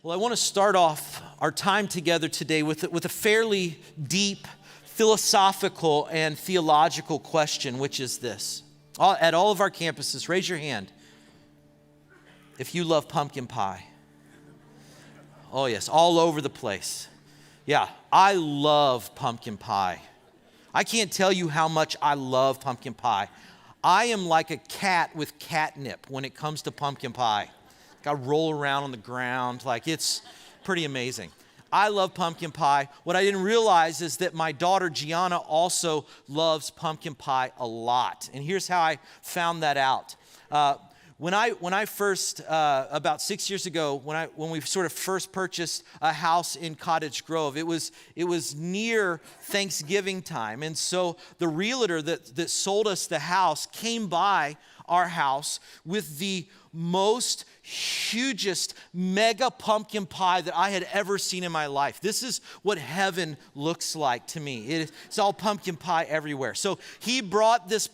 Well, I want to start off our time together today with a fairly deep philosophical and theological question, which is this. At all of our campuses, raise your hand if you love pumpkin pie. Oh yes, all over the place. Yeah, I love pumpkin pie. I can't tell you how much I love pumpkin pie. I am like a cat with catnip when it comes to pumpkin pie. I roll around on the ground, like it's pretty amazing. I love pumpkin pie. What I didn't realize is that my daughter Gianna also loves pumpkin pie a lot. And here's how I found that out. When I first, about 6 years ago, when we sort of first purchased a house in Cottage Grove, it was near Thanksgiving time. And so the realtor that sold us the house came by our house with the most hugest mega pumpkin pie that I had ever seen in my life. This is what heaven looks like to me. It's all pumpkin pie everywhere. So he brought this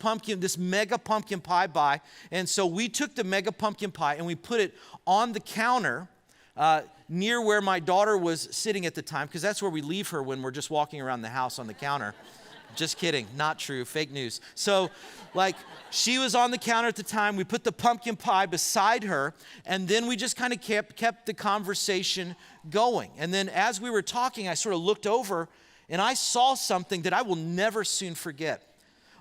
mega pumpkin pie by, and so we took the mega pumpkin pie and we put it on the counter near where my daughter was sitting at the time, because that's where we leave her when we're just walking around the house on the counter. Just kidding, not true, fake news. So she was on the counter at the time. We put the pumpkin pie beside her, and then we just kind of kept the conversation going. And then as we were talking, I sort of looked over, and I saw something that I will never soon forget.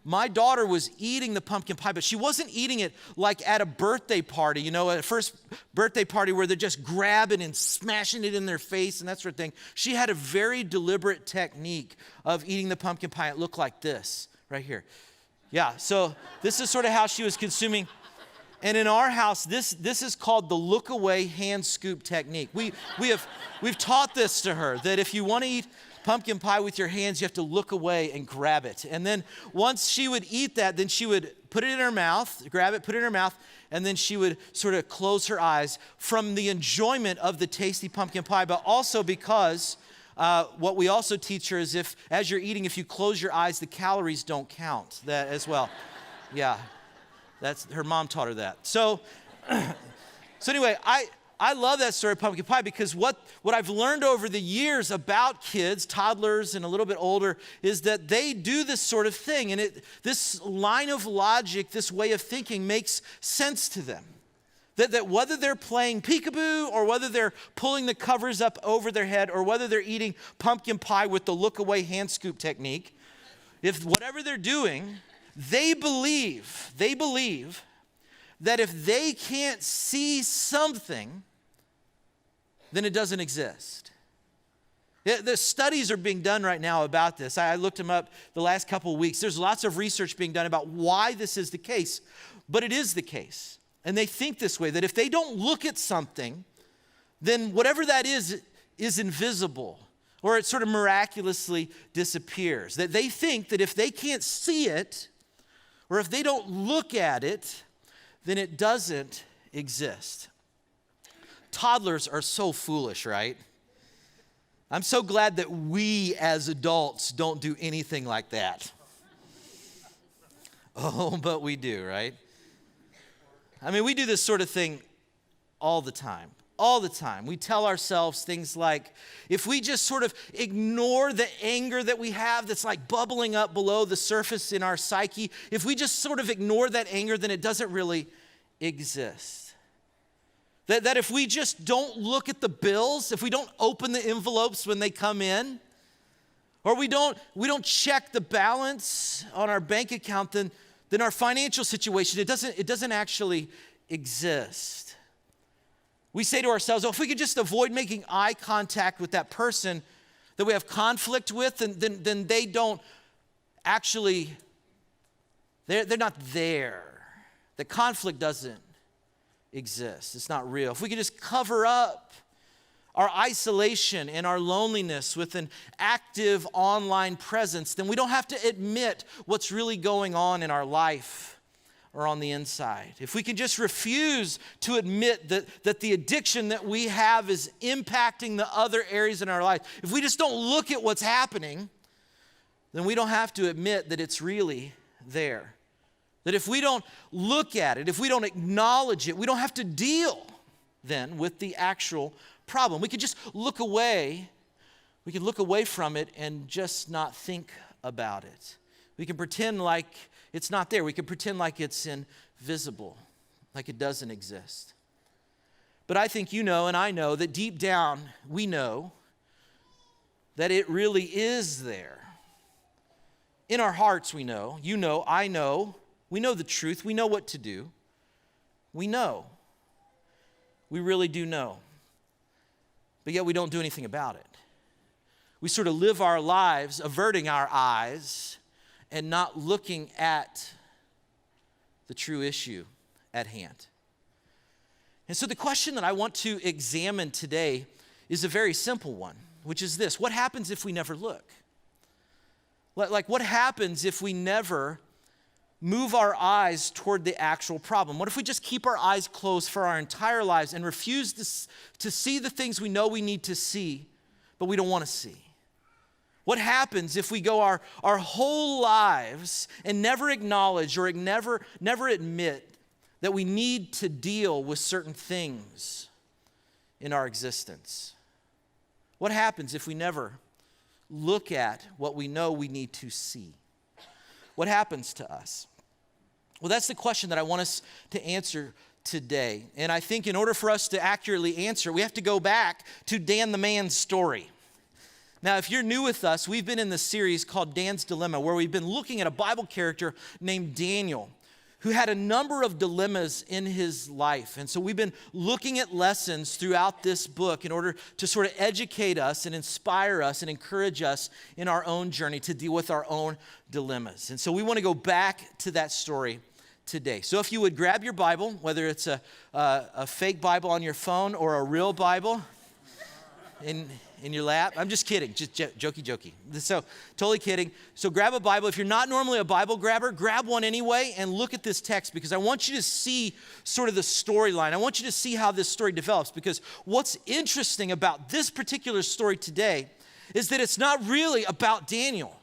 My daughter was eating the pumpkin pie, but she wasn't eating it like at a birthday party, at a first birthday party where they're just grabbing and smashing it in their face and that sort of thing. She had a very deliberate technique of eating the pumpkin pie. It looked like this right here. Yeah, so this is sort of how she was consuming. And in our house, this is called the look away hand scoop technique. We've taught this to her, that if you want to eat pumpkin pie with your hands, you have to look away and grab it. And then once she would eat that, then she would put it in her mouth, grab it, put it in her mouth, and then she would sort of close her eyes from the enjoyment of the tasty pumpkin pie, but also because what we also teach her is as you're eating, if you close your eyes, the calories don't count. That as well. Yeah, that's her mom taught her that. So anyway, I love that story of pumpkin pie because what I've learned over the years about kids, toddlers and a little bit older, is that they do this sort of thing. And this line of logic, this way of thinking makes sense to them. That whether they're playing peekaboo or whether they're pulling the covers up over their head or whether they're eating pumpkin pie with the look away hand scoop technique, if whatever they're doing, they believe that if they can't see something, then it doesn't exist. The studies are being done right now about this. I looked them up the last couple of weeks. There's lots of research being done about why this is the case, but it is the case. And they think this way, that if they don't look at something, then whatever that is invisible, or it sort of miraculously disappears. That they think that if they can't see it, or if they don't look at it, then it doesn't exist. Toddlers are so foolish, right? I'm so glad that we as adults don't do anything like that. Oh, but we do, right? I mean, we do this sort of thing all the time. All the time. We tell ourselves things like, if we just sort of ignore the anger that we have that's like bubbling up below the surface in our psyche, if we just sort of ignore that anger, then it doesn't really exist. That if we just don't look at the bills, if we don't open the envelopes when they come in, or we don't check the balance on our bank account, then our financial situation, it doesn't actually exist. We say to ourselves, if we could just avoid making eye contact with that person that we have conflict with, then they don't actually, they're not there. The conflict doesn't exist. It's not real. If we could just cover up our isolation and our loneliness with an active online presence, then we don't have to admit what's really going on in our life or on the inside. If we can just refuse to admit that the addiction that we have is impacting the other areas in our life, if we just don't look at what's happening, then we don't have to admit that it's really there. That if we don't look at it, if we don't acknowledge it, we don't have to deal then with the actual problem. We could just look away. We can look away from it and just not think about it. We can pretend like it's not there. We can pretend like it's invisible, like it doesn't exist. But I think you know and I know that deep down we know that it really is there. In our hearts we know, you know, I know, we know the truth, we know what to do. We know. We really do know. But yet we don't do anything about it. We sort of live our lives averting our eyes and not looking at the true issue at hand. And so the question that I want to examine today is a very simple one, which is this: what happens if we never look? Like, what happens if we never move our eyes toward the actual problem? What if we just keep our eyes closed for our entire lives and refuse to see the things we know we need to see, but we don't want to see? What happens if we go our whole lives and never acknowledge or never admit that we need to deal with certain things in our existence? What happens if we never look at what we know we need to see? What happens to us? Well, that's the question that I want us to answer today. And I think in order for us to accurately answer, we have to go back to Dan the man's story. Now, if you're new with us, we've been in this series called Dan's Dilemma, where we've been looking at a Bible character named Daniel, who had a number of dilemmas in his life. And so we've been looking at lessons throughout this book in order to sort of educate us and inspire us and encourage us in our own journey to deal with our own dilemmas. And so we want to go back to that story today. So if you would grab your Bible, whether it's a fake Bible on your phone or a real Bible in your lap. I'm just kidding, just jokey. So totally kidding. So grab a Bible. If you're not normally a Bible grabber, grab one anyway and look at this text, because I want you to see sort of the storyline. I want you to see how this story develops, because what's interesting about this particular story today is that it's not really about Daniel.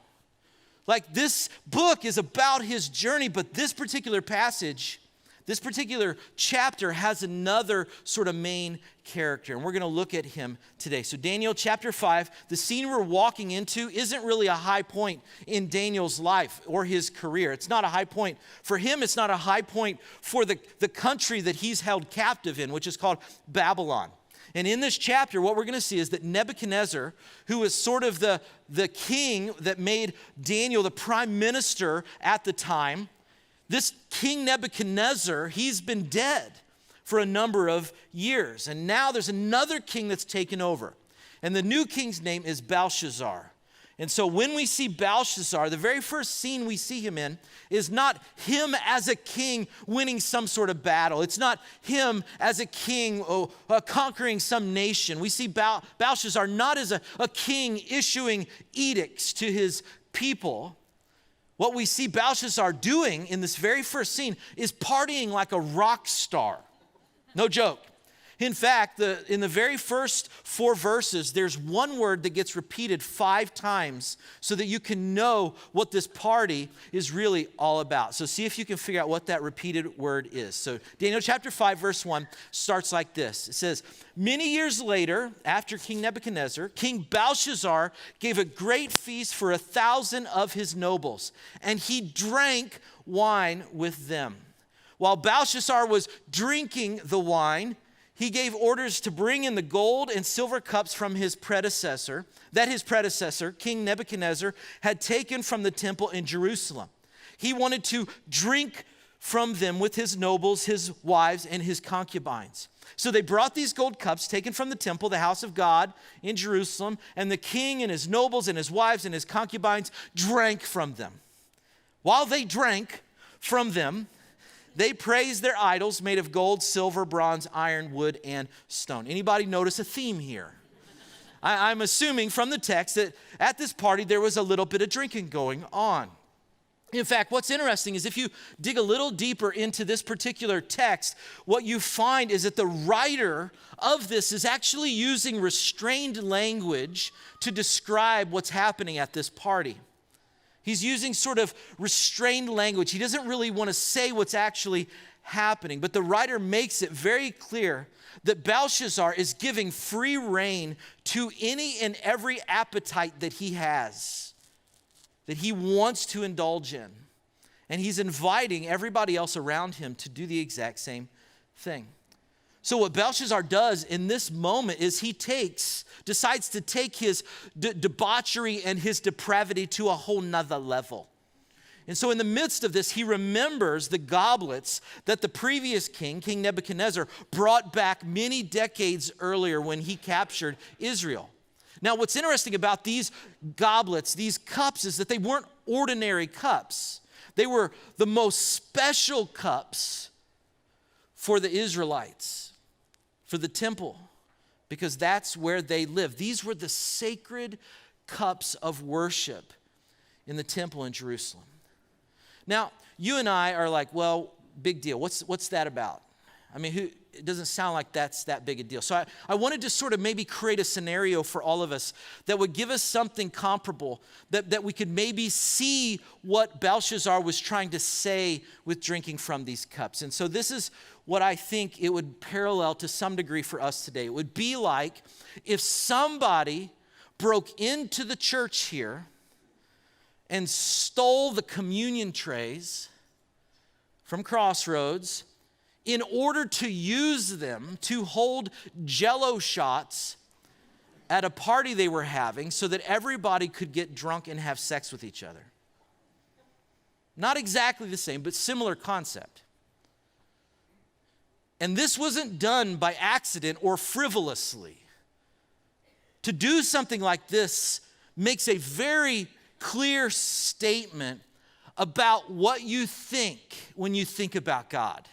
Like, this book is about his journey, but this particular passage, this particular chapter has another sort of main character, and we're going to look at him today. So Daniel chapter 5, the scene we're walking into isn't really a high point in Daniel's life or his career. It's not a high point for him. It's not a high point for the country that he's held captive in, which is called Babylon. And in this chapter, what we're going to see is that Nebuchadnezzar, who was sort of the king that made Daniel the prime minister at the time, this King Nebuchadnezzar, he's been dead for a number of years. And now there's another king that's taken over. And the new king's name is Belshazzar. And so when we see Belshazzar, the very first scene we see him in is not him as a king winning some sort of battle. It's not him as a king conquering some nation. We see Belshazzar not as a king issuing edicts to his people. What we see Belshazzar doing in this very first scene is partying like a rock star. No joke. In fact, in the very first 4 verses, there's one word that gets repeated 5 times so that you can know what this party is really all about. So see if you can figure out what that repeated word is. So Daniel chapter 5, verse 1 starts like this. It says, "Many years later, after King Nebuchadnezzar, King Belshazzar gave a great feast for 1,000 of his nobles, and he drank wine with them. While Belshazzar was drinking the wine, he gave orders to bring in the gold and silver cups from his predecessor, King Nebuchadnezzar, had taken from the temple in Jerusalem. He wanted to drink from them with his nobles, his wives, and his concubines. So they brought these gold cups taken from the temple, the house of God in Jerusalem, and the king and his nobles and his wives and his concubines drank from them. While they drank from them, they praised their idols made of gold, silver, bronze, iron, wood, and stone." Anybody notice a theme here? I'm assuming from the text that at this party there was a little bit of drinking going on. In fact, what's interesting is if you dig a little deeper into this particular text, what you find is that the writer of this is actually using restrained language to describe what's happening at this party. He's using sort of restrained language. He doesn't really want to say what's actually happening. But the writer makes it very clear that Belshazzar is giving free rein to any and every appetite that he has, that he wants to indulge in. And he's inviting everybody else around him to do the exact same thing. So what Belshazzar does in this moment is he decides to take his debauchery and his depravity to a whole nother level. And so in the midst of this, he remembers the goblets that the previous king, King Nebuchadnezzar, brought back many decades earlier when he captured Israel. Now, what's interesting about these goblets, these cups, is that they weren't ordinary cups. They were the most special cups for the Israelites, for the temple, because that's where they lived. These were the sacred cups of worship in the temple in Jerusalem. Now, you and I are like, well, big deal. What's that about? I mean, it doesn't sound like that's that big a deal. So I wanted to sort of maybe create a scenario for all of us that would give us something comparable, that we could maybe see what Belshazzar was trying to say with drinking from these cups. And so this is what I think it would parallel to some degree for us today. It would be like if somebody broke into the church here and stole the communion trays from Crossroads in order to use them to hold Jell-O shots at a party they were having so that everybody could get drunk and have sex with each other. Not exactly the same, but similar concept. And this wasn't done by accident or frivolously. To do something like this makes a very clear statement about what you think when you think about God.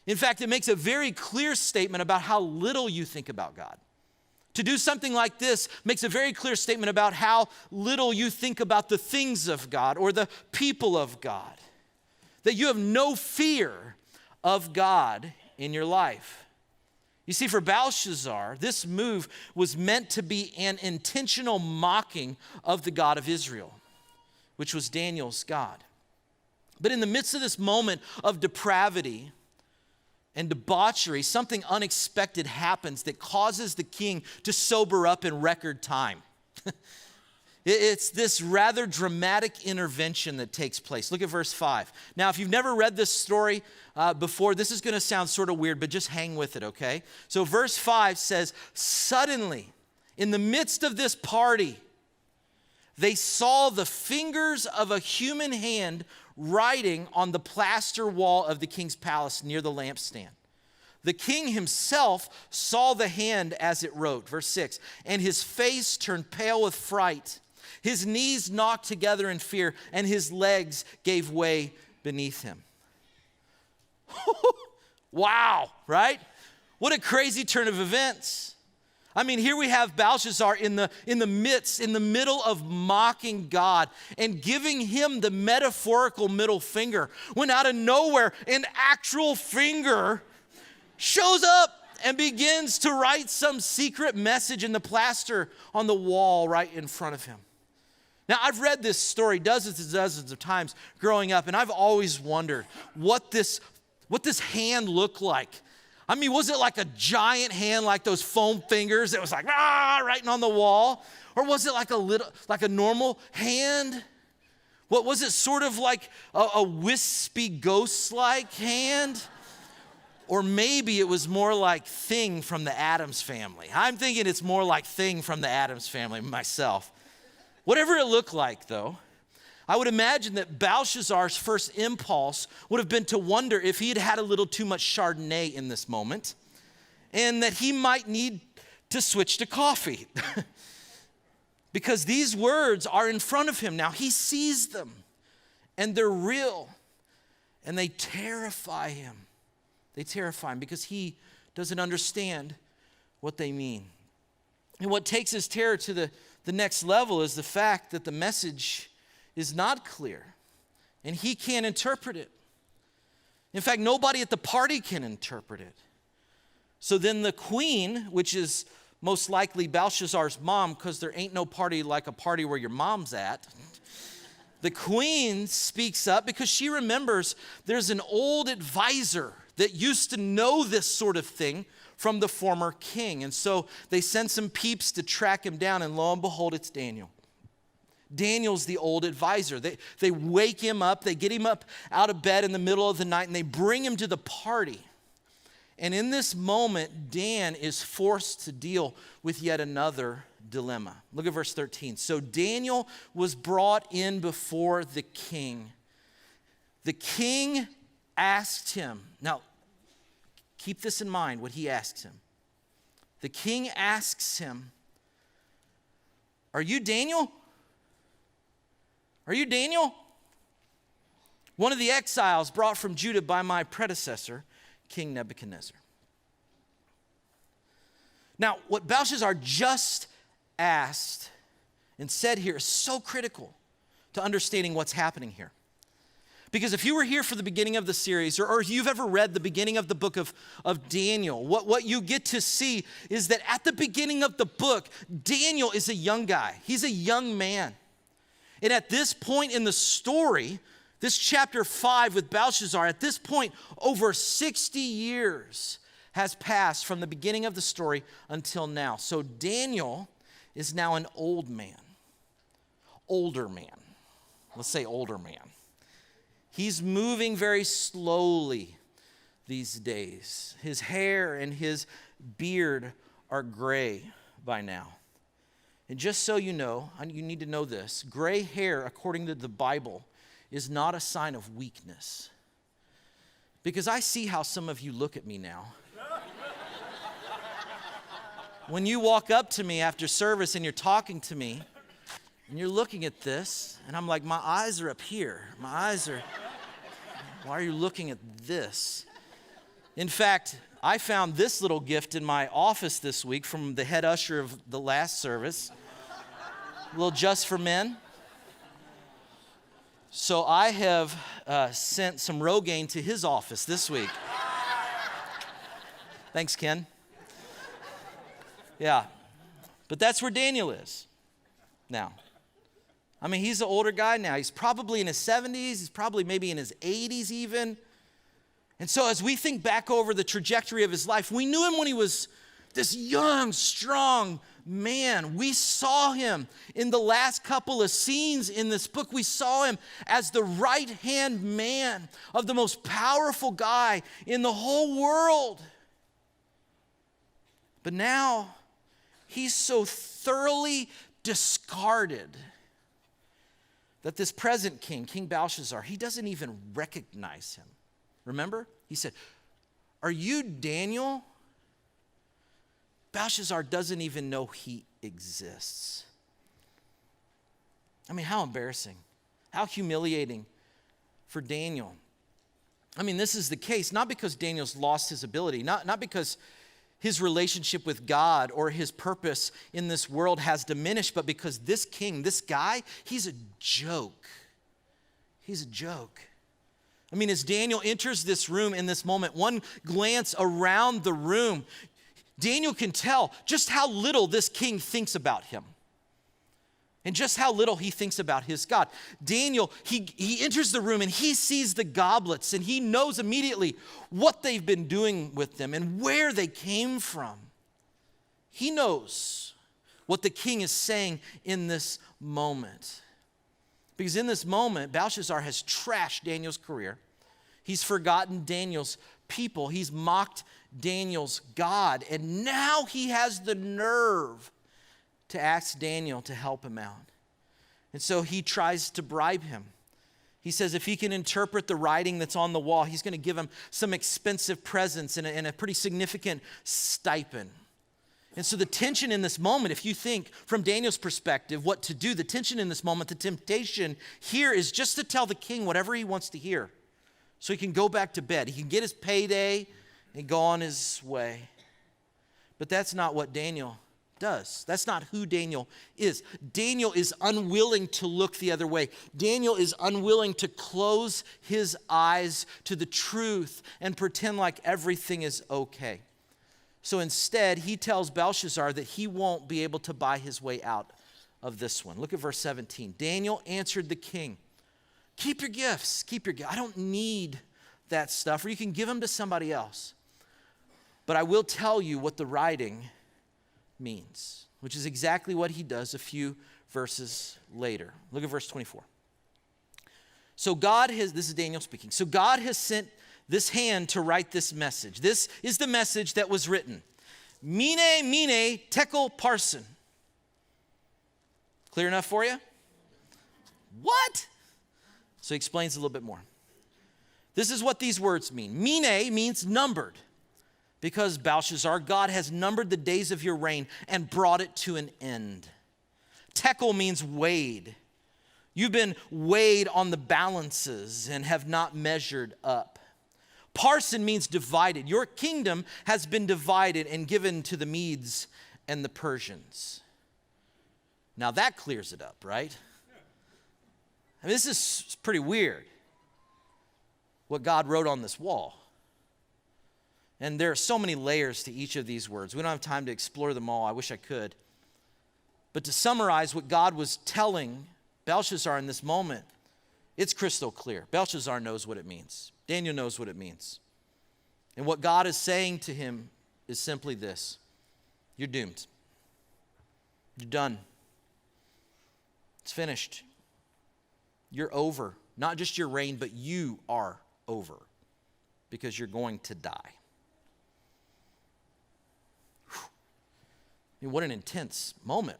In fact, it makes a very clear statement about how little you think about God. To do something like this makes a very clear statement about how little you think about the things of God or the people of God. That you have no fear of God in your life. You see, for Belshazzar, this move was meant to be an intentional mocking of the God of Israel, which was Daniel's God. But in the midst of this moment of depravity and debauchery, something unexpected happens that causes the king to sober up in record time. It's this rather dramatic intervention that takes place. Look at verse 5. Now, if you've never read this story before, this is going to sound sort of weird, but just hang with it, okay? So verse 5 says, suddenly, in the midst of this party, they saw the fingers of a human hand writing on the plaster wall of the king's palace near the lampstand. The king himself saw the hand as it wrote, verse 6, and his face turned pale with fright. His knees knocked together in fear, and his legs gave way beneath him. Wow, right? What a crazy turn of events. I mean, here we have Belshazzar in the middle of mocking God and giving him the metaphorical middle finger, when out of nowhere, an actual finger shows up and begins to write some secret message in the plaster on the wall right in front of him. Now, I've read this story dozens and dozens of times growing up, and I've always wondered what this hand looked like. I mean, was it like a giant hand, like those foam fingers that was like, writing on the wall? Or was it like a normal hand? What was it, sort of like a wispy ghost-like hand? Or maybe it was more like Thing from the Addams Family. I'm thinking it's more like Thing from the Addams Family myself. Whatever it looked like, though, I would imagine that Belshazzar's first impulse would have been to wonder if he had had a little too much Chardonnay in this moment and that he might need to switch to coffee. Because these words are in front of him now. He sees them, and they're real, and they terrify him. They terrify him because he doesn't understand what they mean. And what takes his terror to the next level is the fact that the message is not clear, and he can't interpret it. In fact, nobody at the party can interpret it. So then the queen, which is most likely Belshazzar's mom, because there ain't no party like a party where your mom's at, the queen speaks up because she remembers there's an old advisor that used to know this sort of thing from the former king. And so they send some peeps to track him down, and lo and behold, it's Daniel. Daniel's the old advisor. They wake him up, they get him up out of bed in the middle of the night, and they bring him to the party. And in this moment, Dan is forced to deal with yet another dilemma. Look at verse 13. So Daniel was brought in before the king. The king asked him, now keep this in mind, what he asks him. The king asks him, "Are you Daniel? Are you Daniel? One of the exiles brought from Judah by my predecessor, King Nebuchadnezzar." Now, what Belshazzar just asked and said here is so critical to understanding what's happening here. Because if you were here for the beginning of the series, or you've ever read the beginning of the book of Daniel, what you get to see is that at the beginning of the book, Daniel is a young guy. He's a young man. And at this point in the story, this chapter 5 with Belshazzar, at this point, over 60 years has passed from the beginning of the story until now. So Daniel is now an old man, older man. Let's say older man. He's moving very slowly these days. His hair and his beard are gray by now. And just so you know, you need to know this, gray hair, according to the Bible, is not a sign of weakness. Because I see how some of you look at me now. When you walk up to me after service and you're talking to me, and you're looking at this, and I'm like, my eyes are up here. My eyes are, why are you looking at this? In fact, I found this little gift in my office this week from the head usher of the last service. A little Just for Men. So I have sent some Rogaine to his office this week. Thanks, Ken. Yeah, but that's where Daniel is now. I mean, he's an older guy now. He's probably in his 70s. He's probably maybe in his 80s even. And so as we think back over the trajectory of his life, we knew him when he was this young, strong man. We saw him in the last couple of scenes in this book. We saw him as the right-hand man of the most powerful guy in the whole world. But now, he's so thoroughly discarded that this present king, King Belshazzar, he doesn't even recognize him. Remember? He said, "Are you Daniel?" Belshazzar doesn't even know he exists. I mean, how embarrassing. How humiliating for Daniel. I mean, this is the case, not because Daniel's lost his ability, not because his relationship with God or his purpose in this world has diminished, but because this king, this guy, he's a joke. He's a joke. I mean, as Daniel enters this room in this moment, one glance around the room, Daniel can tell just how little this king thinks about him and just how little he thinks about his God. Daniel, he enters the room and he sees the goblets and he knows immediately what they've been doing with them and where they came from. He knows what the king is saying in this moment. Because in this moment, Belshazzar has trashed Daniel's career. He's forgotten Daniel's people. He's mocked Daniel's God. And now he has the nerve to ask Daniel to help him out. And so he tries to bribe him. He says if he can interpret the writing that's on the wall, he's going to give him some expensive presents and a pretty significant stipend. And so the tension in this moment, if you think from Daniel's perspective what to do, the tension in this moment, the temptation here is just to tell the king whatever he wants to hear so he can go back to bed. He can get his payday and go on his way. But that's not what Daniel does. That's not who Daniel is. Daniel is unwilling to look the other way. Daniel is unwilling to close his eyes to the truth and pretend like everything is okay. So instead, he tells Belshazzar that he won't be able to buy his way out of this one. Look at verse 17. Daniel answered the king, Keep your gifts. I don't need that stuff, or you can give them to somebody else. But I will tell you what the writing means, which is exactly what he does a few verses later. Look at verse 24. This is Daniel speaking. So God has sent this hand to write this message. This is the message that was written. Mene, mene, tekel parsin. Clear enough for you? What? So he explains a little bit more. This is what these words mean. Mene means numbered, because Belshazzar, God has numbered the days of your reign and brought it to an end. Tekel means weighed. You've been weighed on the balances and have not measured up. Parsin means divided. Your kingdom has been divided and given to the Medes and the Persians. Now that clears it up, right? I mean, this is pretty weird, what God wrote on this wall. And there are so many layers to each of these words. We don't have time to explore them all. I wish I could. But to summarize what God was telling Belshazzar in this moment, it's crystal clear. Belshazzar knows what it means. Daniel knows what it means. And what God is saying to him is simply this: you're doomed. You're done. It's finished. You're over. Not just your reign, but you are over, because you're going to die. Whew. I mean, what an intense moment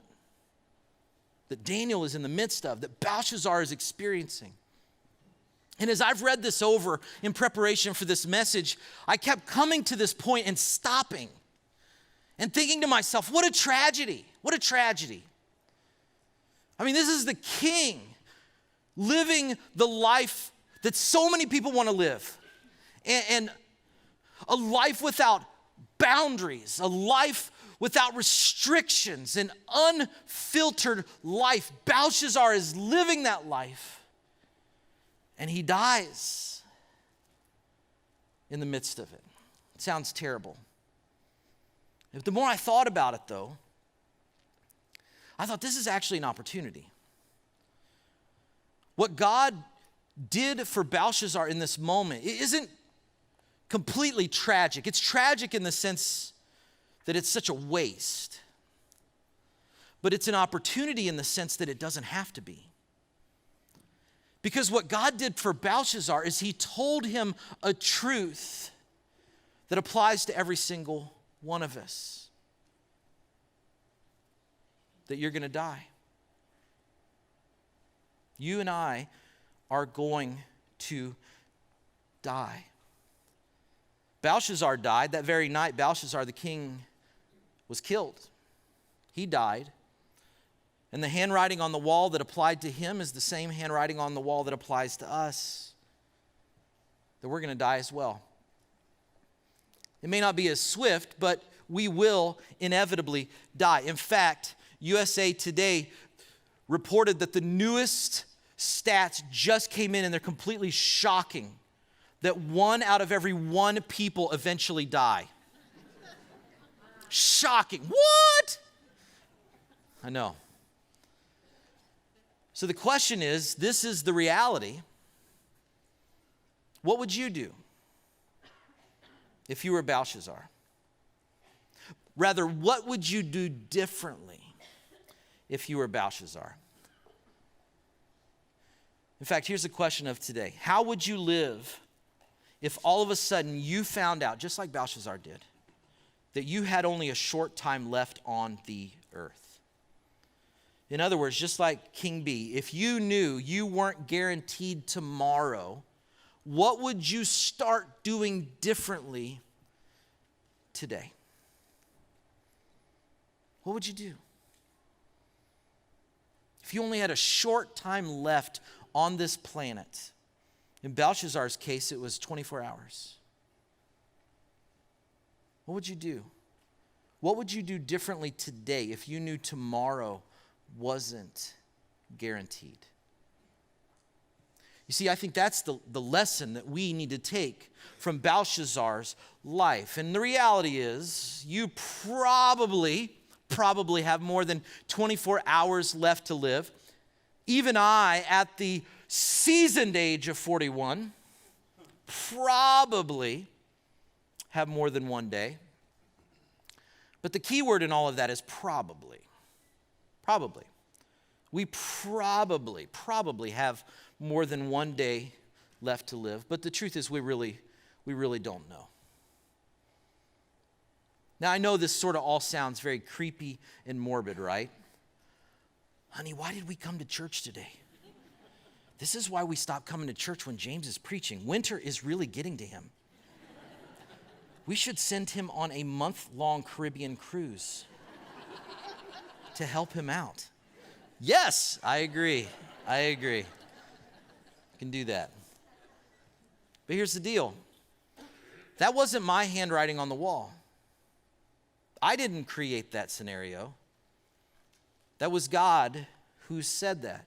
that Daniel is in the midst of, that Belshazzar is experiencing. And as I've read this over in preparation for this message, I kept coming to this point and stopping and thinking to myself, what a tragedy. What a tragedy. I mean, this is the king living the life that so many people want to live. And a life without boundaries, a life without restrictions, an unfiltered life. Belshazzar is living that life, and he dies in the midst of it. It sounds terrible. The more I thought about it, though, I thought this is actually an opportunity. What God did for Belshazzar in this moment, it isn't completely tragic. It's tragic in the sense that it's such a waste. But it's an opportunity in the sense that it doesn't have to be. Because what God did for Belshazzar is he told him a truth that applies to every single one of us. That you're going to die. You and I are going to die. Belshazzar died. That very night, Belshazzar, the king, was killed. He died. And the handwriting on the wall that applied to him is the same handwriting on the wall that applies to us. That we're going to die as well. It may not be as swift, but we will inevitably die. In fact, USA Today reported that the newest stats just came in, and they're completely shocking, that 1 out of every 1 people eventually die. Shocking. What? I know. So the question is, this is the reality. What would you do if you were Belshazzar? Rather, what would you do differently if you were Belshazzar? In fact, here's the question of today. How would you live if all of a sudden you found out, just like Belshazzar did, that you had only a short time left on the earth? In other words, just like King B, if you knew you weren't guaranteed tomorrow, what would you start doing differently today? What would you do? If you only had a short time left on this planet, in Belshazzar's case, it was 24 hours. What would you do? What would you do differently today if you knew tomorrow wasn't guaranteed? You see, I think that's the lesson that we need to take from Belshazzar's life. And the reality is, you probably have more than 24 hours left to live. Even I, at the seasoned age of 41 probably have more than one day. But the key word in all of that is probably. Probably. We probably have more than one day left to live. But the truth is we really don't know. Now, I know this sort of all sounds very creepy and morbid, right? Honey, why did we come to church today? This is why we stopped coming to church when James is preaching. Winter is really getting to him. We should send him on a month-long Caribbean cruise to help him out. Yes, I agree. Can do that. But here's the deal. That wasn't my handwriting on the wall. I didn't create that scenario. That was God who said that.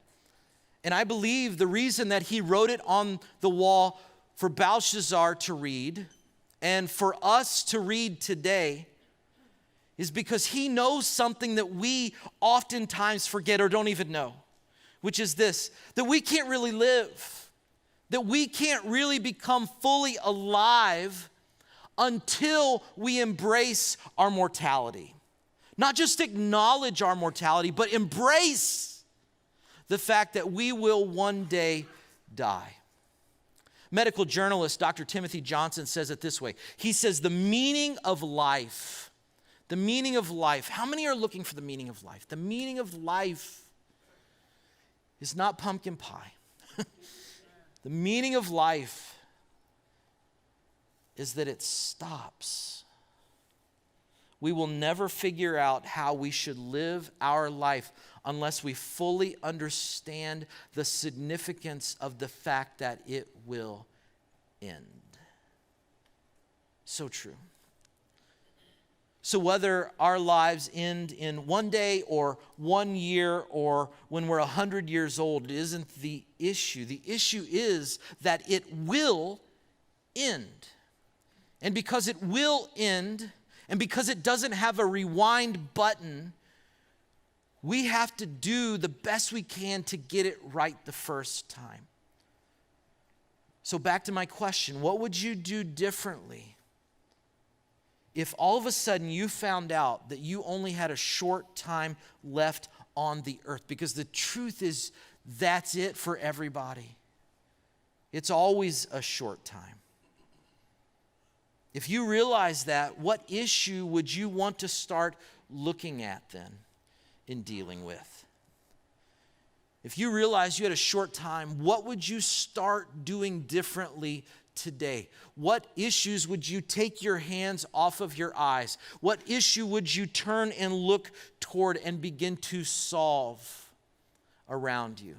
And I believe the reason that he wrote it on the wall for Belshazzar to read and for us to read today is because he knows something that we oftentimes forget or don't even know, which is this, that we can't really live, that we can't really become fully alive until we embrace our mortality. Not just acknowledge our mortality, but embrace the fact that we will one day die. Medical journalist Dr. Timothy Johnson says it this way. He says, the meaning of life, how many are looking for the meaning of life? The meaning of life is not pumpkin pie. The meaning of life is that it stops. We will never figure out how we should live our life unless we fully understand the significance of the fact that it will end. So true. So whether our lives end in one day or 1 year or when we're 100 years old, it isn't the issue. The issue is that it will end. And because it will end, and because it doesn't have a rewind button, we have to do the best we can to get it right the first time. So back to my question, what would you do differently if all of a sudden you found out that you only had a short time left on the earth? Because the truth is, that's it for everybody. It's always a short time. If you realize that, what issue would you want to start looking at then in dealing with? If you realize you had a short time, what would you start doing differently today? What issues would you take your hands off of your eyes? What issue would you turn and look toward and begin to solve around you?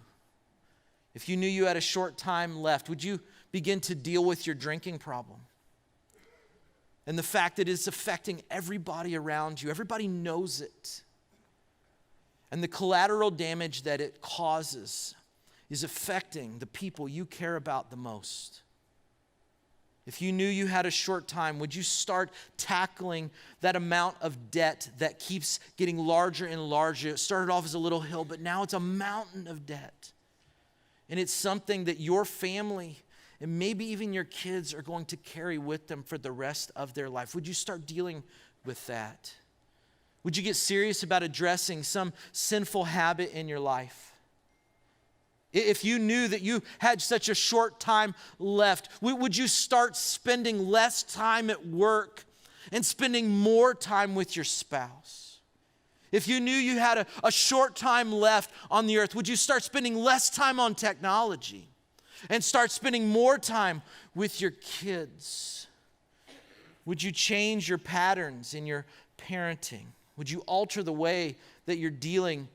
If you knew you had a short time left, would you begin to deal with your drinking problem? And the fact that it's affecting everybody around you. Everybody knows it. And the collateral damage that it causes is affecting the people you care about the most. If you knew you had a short time, would you start tackling that amount of debt that keeps getting larger and larger? It started off as a little hill, but now it's a mountain of debt. And it's something that your family and maybe even your kids are going to carry with them for the rest of their life. Would you start dealing with that? Would you get serious about addressing some sinful habit in your life? If you knew that you had such a short time left, would you start spending less time at work and spending more time with your spouse? If you knew you had a short time left on the earth, would you start spending less time on technology and start spending more time with your kids? Would you change your patterns in your parenting? Would you alter the way that you're dealing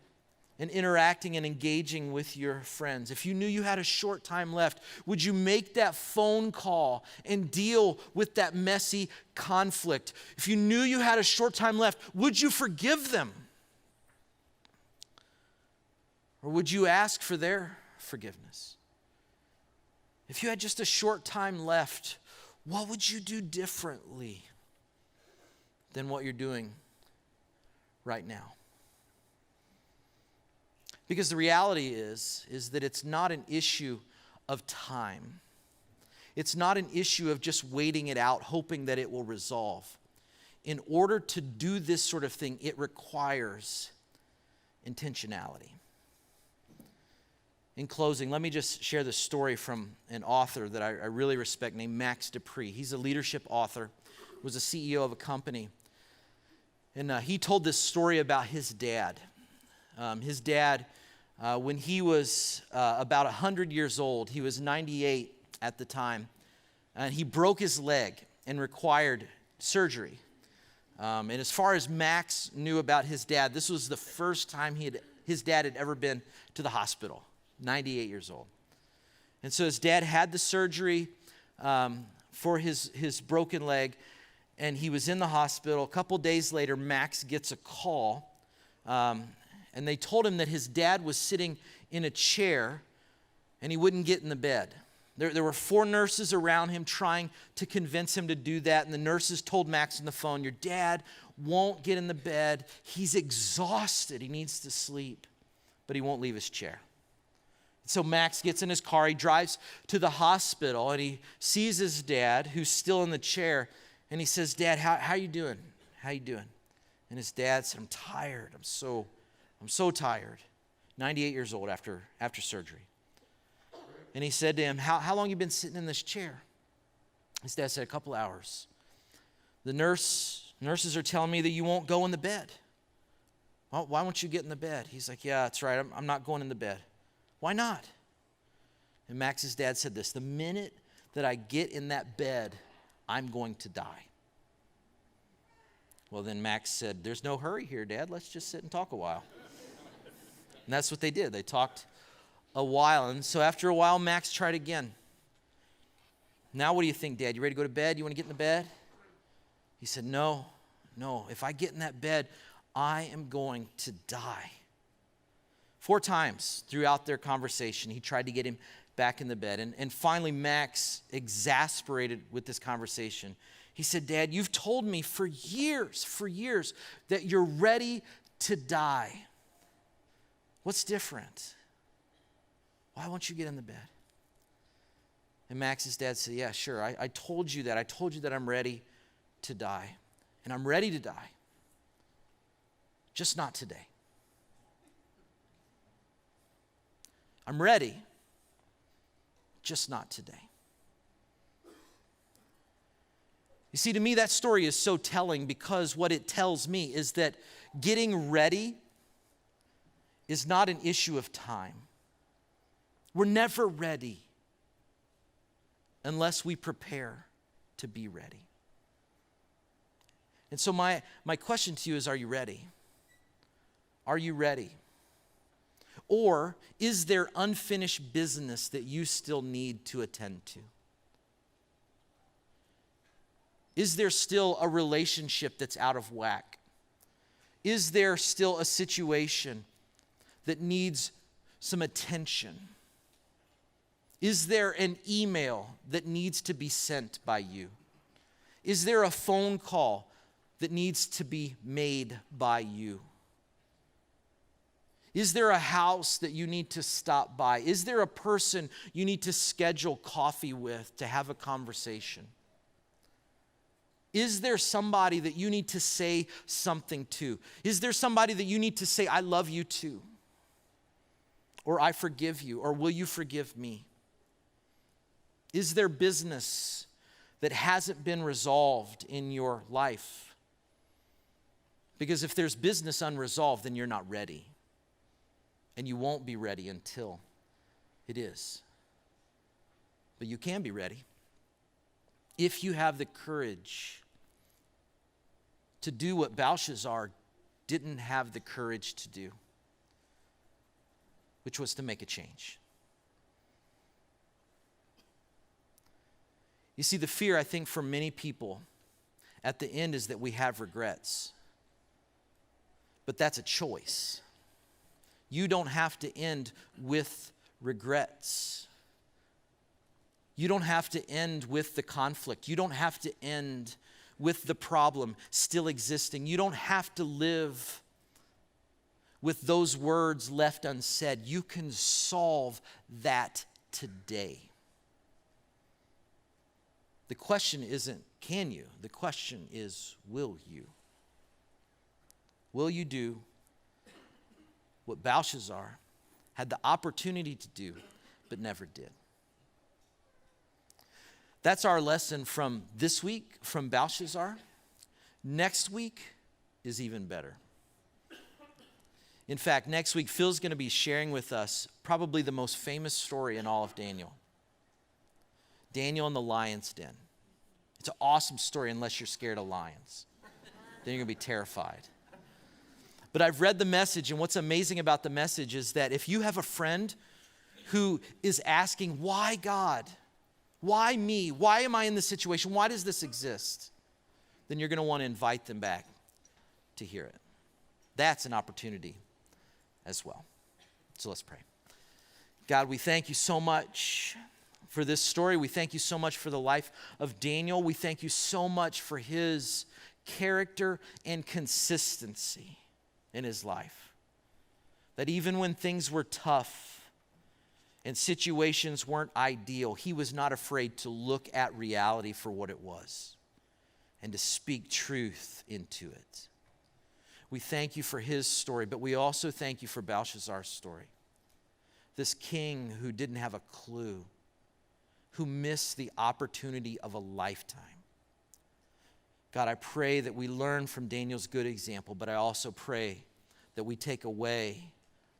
and interacting and engaging with your friends? If you knew you had a short time left, would you make that phone call and deal with that messy conflict? If you knew you had a short time left, would you forgive them? Or would you ask for their forgiveness? If you had just a short time left, what would you do differently than what you're doing right now? Because the reality is that it's not an issue of time. It's not an issue of just waiting it out, hoping that it will resolve. In order to do this sort of thing, it requires intentionality. In closing, let me just share the story from an author that I really respect named Max De Pree. He's a leadership author, was a CEO of a company. And he told this story about his dad. His dad, when he was about 100 years old, he was 98 at the time, and he broke his leg and required surgery. And as far as Max knew about his dad, this was the first time his dad had ever been to the hospital, 98 years old. And so his dad had the surgery for his broken leg, and he was in the hospital. A couple days later, Max gets a call, and they told him that his dad was sitting in a chair, and he wouldn't get in the bed. There were 4 nurses around him trying to convince him to do that, and the nurses told Max on the phone, your dad won't get in the bed. He's exhausted. He needs to sleep, but he won't leave his chair. So Max gets in his car. He drives to the hospital, and he sees his dad, who's still in the chair, and he says, Dad, how you doing? How you doing? And his dad said, I'm tired. I'm so tired. 98 years old after surgery. And he said to him, how long you been sitting in this chair? His dad said, a couple hours. The nurses are telling me that you won't go in the bed. Well, why won't you get in the bed? He's like, yeah, that's right. I'm not going in the bed. Why not? And Max's dad said this, the minute that I get in that bed, I'm going to die. Well, then Max said, there's no hurry here, Dad. Let's just sit and talk a while. And that's what they did. They talked a while. And so after a while, Max tried again. Now what do you think, Dad? You ready to go to bed? You want to get in the bed? He said, no. If I get in that bed, I am going to die. 4 times throughout their conversation, he tried to get him back in the bed. And finally, Max, exasperated with this conversation, he said, Dad, you've told me for years, that you're ready to die. What's different? Why won't you get in the bed? And Max's dad said, yeah, sure. I told you that. I told you that I'm ready to die. And I'm ready to die. Just not today. I'm ready. Just not today. You see, to me, that story is so telling because what it tells me is that getting ready is not an issue of time. We're never ready unless we prepare to be ready. And so my question to you is, are you ready? Are you ready? Or is there unfinished business that you still need to attend to? Is there still a relationship that's out of whack? Is there still a situation that needs some attention? Is there an email that needs to be sent by you? Is there a phone call that needs to be made by you? Is there a house that you need to stop by? Is there a person you need to schedule coffee with to have a conversation? Is there somebody that you need to say something to? Is there somebody that you need to say, I love you to? Or I forgive you? Or will you forgive me? Is there business that hasn't been resolved in your life? Because if there's business unresolved, then you're not ready. And you won't be ready until it is. But you can be ready if you have the courage to do what Belshazzar didn't have the courage to do, which was to make a change. You see, the fear, I think, for many people at the end is that we have regrets. But that's a choice. You don't have to end with regrets. You don't have to end with the conflict. You don't have to end with the problem still existing. You don't have to live with those words left unsaid. You can solve that today. The question isn't, can you? The question is, will you? Will you do what Belshazzar had the opportunity to do, but never did? That's our lesson from this week, from Belshazzar. Next week is even better. In fact, next week, Phil's going to be sharing with us probably the most famous story in all of Daniel. Daniel in the lion's den. It's an awesome story unless you're scared of lions. Then you're going to be terrified. But I've read the message, and what's amazing about the message is that if you have a friend who is asking, why God? Why me? Why am I in this situation? Why does this exist? Then you're going to want to invite them back to hear it. That's an opportunity as well. So let's pray. God, we thank you so much for this story. We thank you so much for the life of Daniel. We thank you so much for his character and consistency in his life. That even when things were tough and situations weren't ideal, he was not afraid to look at reality for what it was and to speak truth into it. We thank you for his story, but we also thank you for Belshazzar's story. This king who didn't have a clue, who missed the opportunity of a lifetime. God, I pray that we learn from Daniel's good example, but I also pray that we take away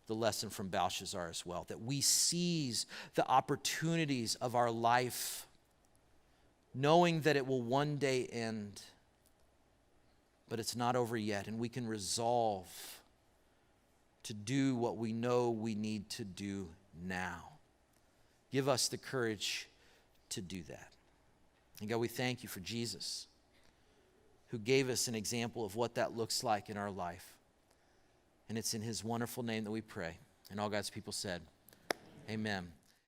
the lesson from Belshazzar as well, that we seize the opportunities of our life, knowing that it will one day end, but it's not over yet, and we can resolve to do what we know we need to do now. Give us the courage to do that. And God, we thank you for Jesus, who gave us an example of what that looks like in our life. And it's in his wonderful name that we pray. And all God's people said, amen.